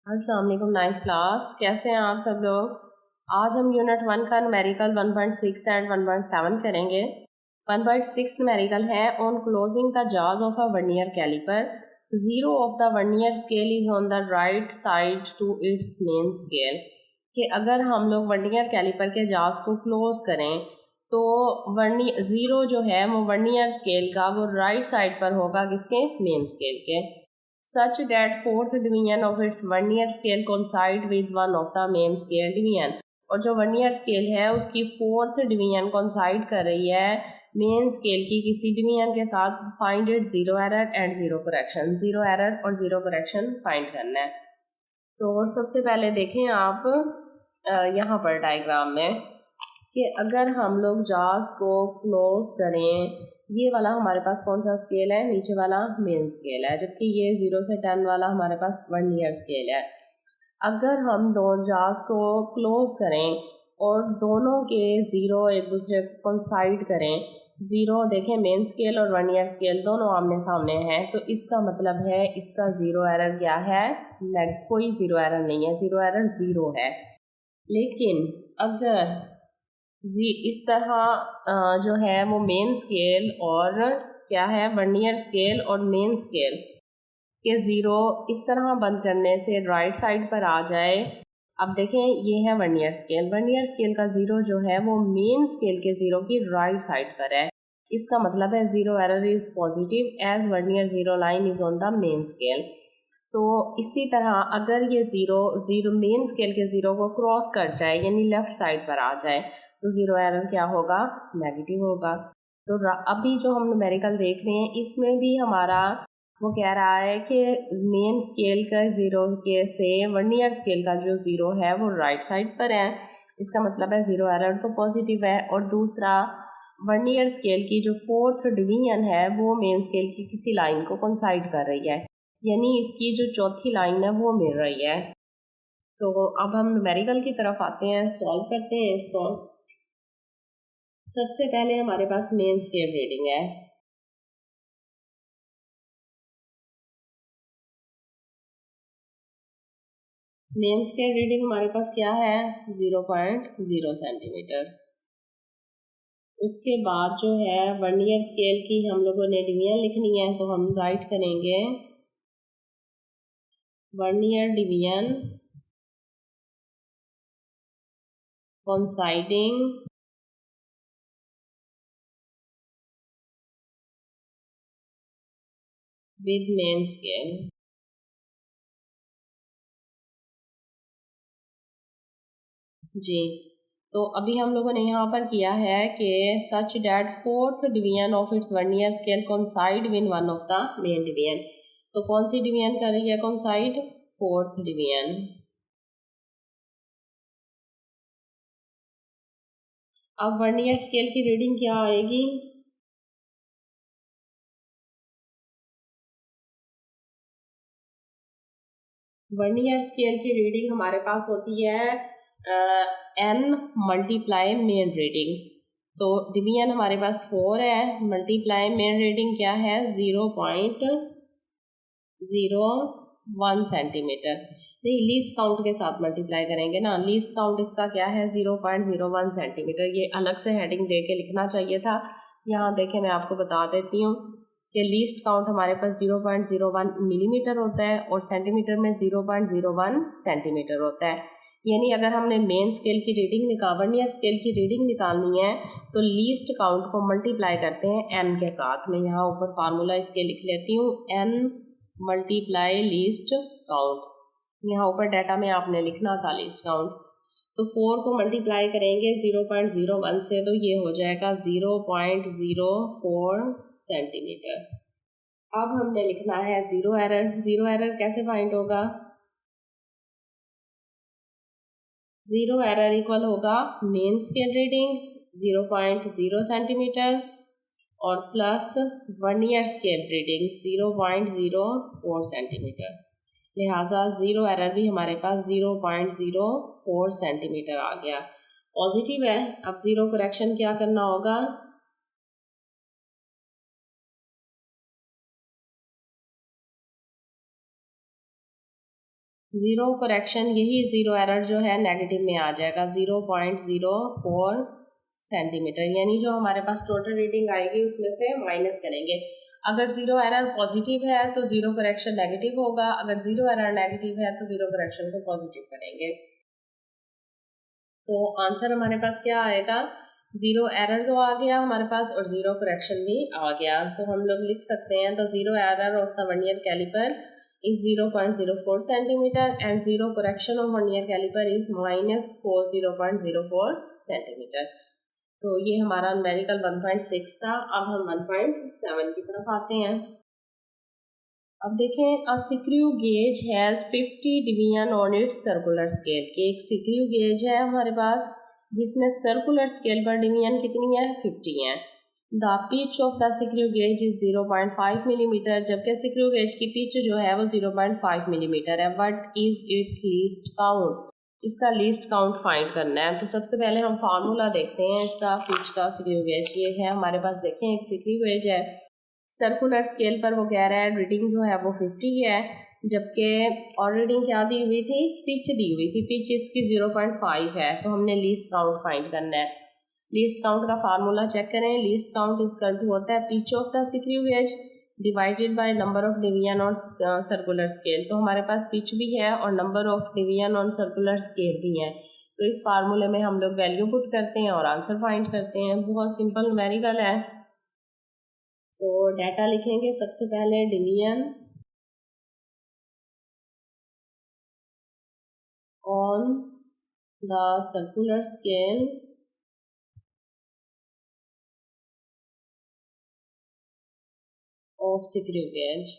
अस्सलाम वालेकुम ninth class, कैसे हैं आप सब लोग। आज हम यूनिट 1 का न्यूमेरिकल 1.6 एंड 1.7 करेंगे। 1.6 न्यूमेरिकल है on closing the jaws of a vernier calliper. Zero of the vernier scale is on the right side to its main scale. कि अगर हम लोग वर्नियर कैलिपर के जाज को क्लोज करें तो जीरो जो है वो वर्नियर स्केल का वो राइट साइड पर होगा, किसके, मेन स्केल के। such that fourth division of its vernier scale coincide with one of the main scale division। और जो वर्नियर स्केल है उसकी फोर्थ डिवीजन कोइंसाइड कर रही है मेन स्केल की किसी डिवीजन के साथ। Find it zero error and zero correction. Zero error और जीरो करेक्शन फाइंड करना है। तो सबसे पहले देखें आप यहाँ पर डायग्राम में कि अगर हम लोग जाज को क्लोज करें, ये वाला हमारे पास कौन सा स्केल है, नीचे वाला मेन स्केल है, जबकि ये 0 से 10 वाला हमारे पास वर्नियर स्केल है। अगर हम दो जाज को क्लोज करें और दोनों के जीरो एक दूसरे को कोइंसाइड करें, जीरो देखें मेन स्केल और वर्नियर स्केल दोनों आमने सामने हैं, तो इसका मतलब है इसका जीरो एरर क्या है, कोई जीरो एरर नहीं है, जीरो एरर जीरो है। लेकिन अगर जी इस तरह जो है वो मेन स्केल और क्या है वर्नियर स्केल और मेन स्केल के ज़ीरो इस तरह बंद करने से राइट साइड पर आ जाए। अब देखें ये है वर्नियर स्केल, वर्नियर स्केल का ज़ीरो जो है वो मेन स्केल के ज़ीरो की राइट साइड पर है। इसका मतलब है zero error is positive as vernier zero line is on the main scale. तो इसी तरह अगर ये ज़ीरो मेन स्केल के ज़ीरो को क्रॉस कर जाए यानी लेफ़्ट साइड पर आ जाए तो ज़ीरो एरर क्या होगा, नेगेटिव होगा। तो अभी जो हम न्यूमेरिकल देख रहे हैं इसमें भी हमारा वो कह रहा है कि मेन स्केल का ज़ीरो के से वर्नियर स्केल का जो ज़ीरो है वो राइट साइड पर है। इसका मतलब है ज़ीरो एरर तो पॉजिटिव है। और दूसरा वर्नियर स्केल की जो फोर्थ डिवीजन है वो मेन स्केल की किसी लाइन को कोइंसाइड कर रही है, यानी इसकी जो चौथी लाइन है वो मिल रही है। तो अब हम न्यूमेरिकल की तरफ आते हैं, सॉल्व करते हैं इसको। सबसे पहले हमारे पास मेन स्केल रीडिंग है। मेन स्केल रीडिंग हमारे पास क्या है, 0.0 सेंटीमीटर। उसके बाद जो है वर्नियर स्केल की हम लोगों ने डिवीजन लिखनी है, तो हम राइट करेंगे vernier division coinciding with main scale. जी तो अभी हम लोगों ने यहाँ पर किया है कि such that fourth division of its vernier scale coincide with one of the main division. तो कौन सी डिवीजन कर रही है कोइंसाइड, फोर्थ डिवीजन। अब वर्नियर स्केल की रीडिंग क्या आएगी, वर्नियर स्केल की रीडिंग हमारे पास होती है n मल्टीप्लाई मेन रीडिंग। तो डिवीजन हमारे पास 4 है, मल्टीप्लाई मेन रीडिंग क्या है 0.01 सेंटीमीटर। नहीं, लीस्ट काउंट के साथ मल्टीप्लाई करेंगे ना, लीस्ट काउंट इसका क्या है 0.01 सेंटीमीटर। ये अलग से हेडिंग दे के लिखना चाहिए था। यहाँ देखें मैं आपको बता देती हूँ कि लीस्ट काउंट हमारे पास 0.01 मिलीमीटर होता है और सेंटीमीटर में 0.01 सेंटीमीटर होता है। यानी अगर हमने मेन स्केल की रीडिंग वर्नियर स्केल की रीडिंग निकालनी है तो लीस्ट काउंट को मल्टीप्लाई करते हैं n के साथ। मैं यहाँ ऊपर फार्मूला इसके लिख लेती हूँ, n मल्टीप्लाई लीस्ट काउंट। यहाँ ऊपर डाटा में आपने लिखना था लीस्ट काउंट। तो 4 को मल्टीप्लाई करेंगे 0.01 से तो ये हो जाएगा 0.04 सेंटीमीटर। अब हमने लिखना है जीरो एरर। जीरो एरर कैसे फाइंड होगा, जीरो एरर इक्वल होगा मेन स्केल रीडिंग 0.0 सेंटीमीटर और plus vernier scale reading 0.04 centimetre. लिहाजा जीरो एरर भी हमारे पास 0.04 सेंटीमीटर आ गया, पॉजिटिव है। अब जीरो करेक्शन क्या करना होगा, ज़ीरो करेक्शन, यही ज़ीरो एरर जो है नेगेटिव में आ जाएगा 0.04 सेंटीमीटर, यानी जो हमारे पास टोटल रीडिंग आएगी उसमें से माइनस करेंगे। अगर ज़ीरो एरर पॉजिटिव है तो ज़ीरो करेक्शन नेगेटिव होगा, अगर ज़ीरो एरर नेगेटिव है तो ज़ीरो करेक्शन को पॉजिटिव करेंगे। तो आंसर हमारे पास क्या आएगा, ज़ीरो एरर तो आ गया हमारे पास और ज़ीरो करेक्शन भी आ गया। तो हम लोग लिख सकते हैं, तो zero error of the vernier calliper is 0.04 centimeter and zero correction of vernier caliper is minus 0.04 centimeter। तो ये हमारा न्यूमेरिकल 1.6 था। अब हम 1.7 की तरफ आते हैं। अब देखें, a screw gauge has 50 division on it's circular scale, कि एक स्क्रू गेज है हमारे पास जिसमें सर्कुलर स्केल पर डिवीजन कितनी है, 50 है। The pitch of the screw gauge is 0.5 millimetre, जबकि स्क्रू गेज की पिच जो है वो 0.5 मिलीमीटर है। What is it's least count, इसका लीस्ट काउंट फाइंड करना है। तो सबसे पहले हम फार्मूला देखते हैं इसका पिच का। स्क्रू गेज ये है हमारे पास, देखें एक स्क्रू गेज है, सर्कुलर स्केल पर वो कह रहा है रीडिंग जो है वो 50 है, जबकि और रीडिंग क्या दी हुई थी, पिच दी हुई थी, पिच इसकी 0.5 है। तो हमने लीस्ट काउंट फाइंड करना है। लीस्ट काउंट का फार्मूला चेक करें, least count is equal to होता है pitch of the screw gauge divided by number of division on circular scale. तो हमारे पास पिच भी है और number of division on circular scale भी है। तो इस फार्मूले में हम लोग वैल्यू पुट करते हैं और आंसर फाइंड करते हैं। बहुत सिंपल न्यूमेरिकल है। तो डाटा लिखेंगे सबसे पहले, division on the circular scale of screw gauge.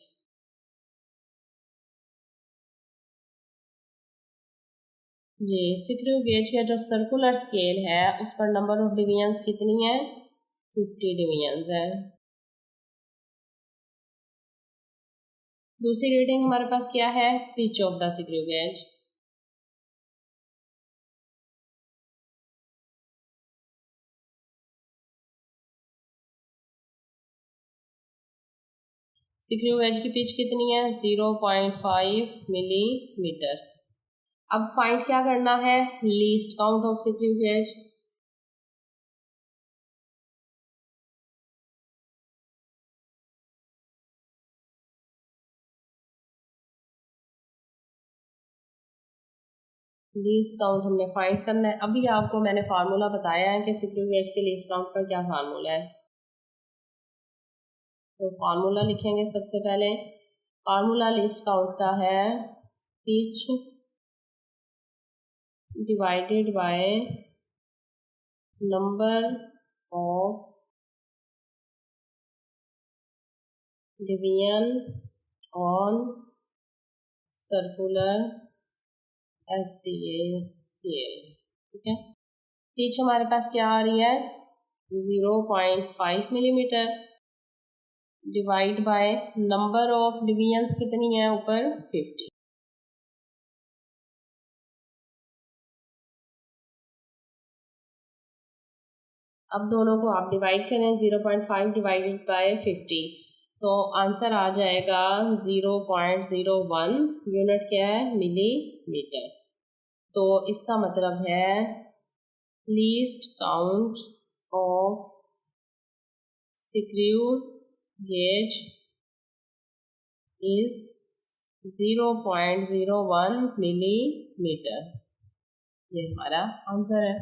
ये स्क्रू गेज का जो सर्कुलर स्केल है उस पर नंबर ऑफ डिवीजन्स कितनी है, 50 डिवीजन्स है। दूसरी रीडिंग हमारे पास क्या है, pitch of the screw gauge. Screw gauge की पिच कितनी है, 0.5 मिलीमीटर। अब फाइंड क्या करना है, least count of screw gauge. Least count हमने फाइंड करना है। अभी आपको मैंने फार्मूला बताया है कि स्क्रू गेज के लीस्ट काउंट का क्या फार्मूला है। तो फार्मूला लिखेंगे सबसे पहले। फार्मूला लीस्ट काउंट का है pitch divided by number of division on circular scale. ठीक है, पिच हमारे पास क्या आ रही है, 0.5 millimetre divide by number of divisions कितनी है ऊपर, 50। अब दोनों को आप डिवाइड करें, 0.5 डिवाइडेड बाय 50, तो आंसर आ जाएगा 0.01 यूनिट, क्या है, मिलीमीटर। तो इसका मतलब है least count of screw gauge is 0.01 millimetre. ये हमारा आंसर है।